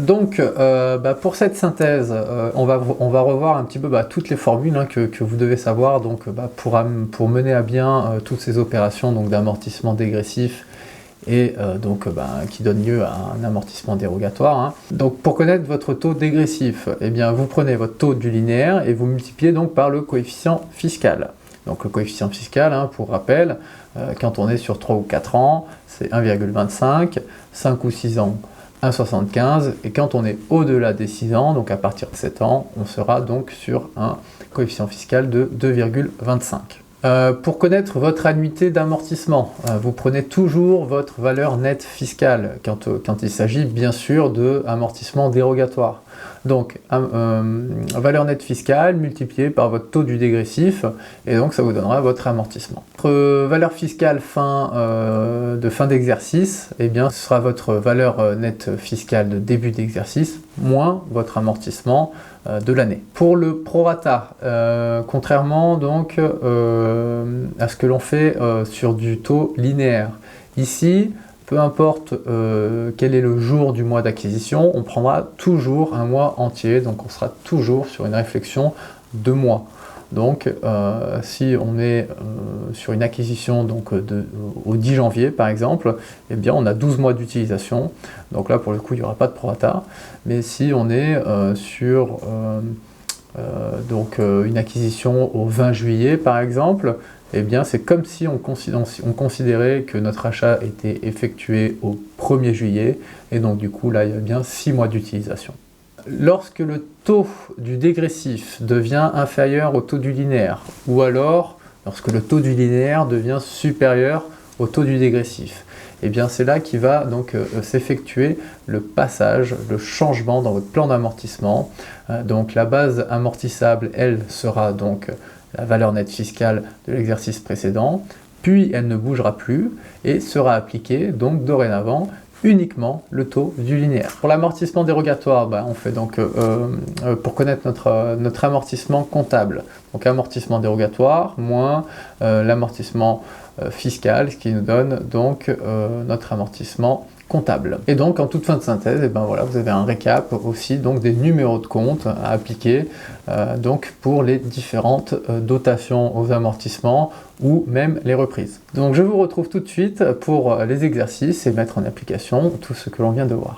Donc pour cette synthèse, on va revoir un petit peu toutes les formules que vous devez savoir donc, pour mener à bien toutes ces opérations d'amortissement dégressif et qui donne lieu à un amortissement dérogatoire. Donc pour connaître votre taux dégressif, eh bien, vous prenez votre taux du linéaire et vous multipliez donc par le coefficient fiscal. Donc le coefficient fiscal, pour rappel, quand on est sur 3 ou 4 ans, c'est 1,25, 5 ou 6 ans, 1,75, et quand on est au-delà des 6 ans, donc à partir de 7 ans, on sera donc sur un coefficient fiscal de 2,25. Pour connaître votre annuité d'amortissement, vous prenez toujours votre valeur nette fiscale quand il s'agit bien sûr d'amortissement dérogatoire. Donc valeur nette fiscale multipliée par votre taux du dégressif et donc ça vous donnera votre amortissement. Votre valeur fiscale de fin d'exercice, eh bien ce sera votre valeur nette fiscale de début d'exercice moins votre amortissement de l'année. Pour le prorata, contrairement donc à ce que l'on fait sur du taux linéaire, ici peu importe quel est le jour du mois d'acquisition, on prendra toujours un mois entier, donc on sera toujours sur une réflexion de mois. Donc si on est sur une acquisition donc, au 10 janvier par exemple, eh bien on a 12 mois d'utilisation, donc là pour le coup il n'y aura pas de prorata, mais si on est sur une acquisition au 20 juillet par exemple, eh bien c'est comme si on considérait que notre achat était effectué au 1er juillet, et donc du coup là il y a bien 6 mois d'utilisation. Lorsque le taux du dégressif devient inférieur au taux du linéaire, ou alors lorsque le taux du linéaire devient supérieur au taux du dégressif, eh bien c'est là qu'il va donc s'effectuer le passage, le changement dans votre plan d'amortissement. Donc la base amortissable, elle, sera donc la valeur nette fiscale de l'exercice précédent, puis elle ne bougera plus et sera appliquée donc dorénavant uniquement le taux du linéaire. Pour l'amortissement dérogatoire, on fait donc, pour connaître notre amortissement comptable, donc amortissement dérogatoire moins l'amortissement fiscal, ce qui nous donne donc notre amortissement comptable. Et donc en toute fin de synthèse, voilà, vous avez un récap aussi donc des numéros de compte à appliquer donc pour les différentes dotations aux amortissements ou même les reprises. Donc je vous retrouve tout de suite pour les exercices et mettre en application tout ce que l'on vient de voir.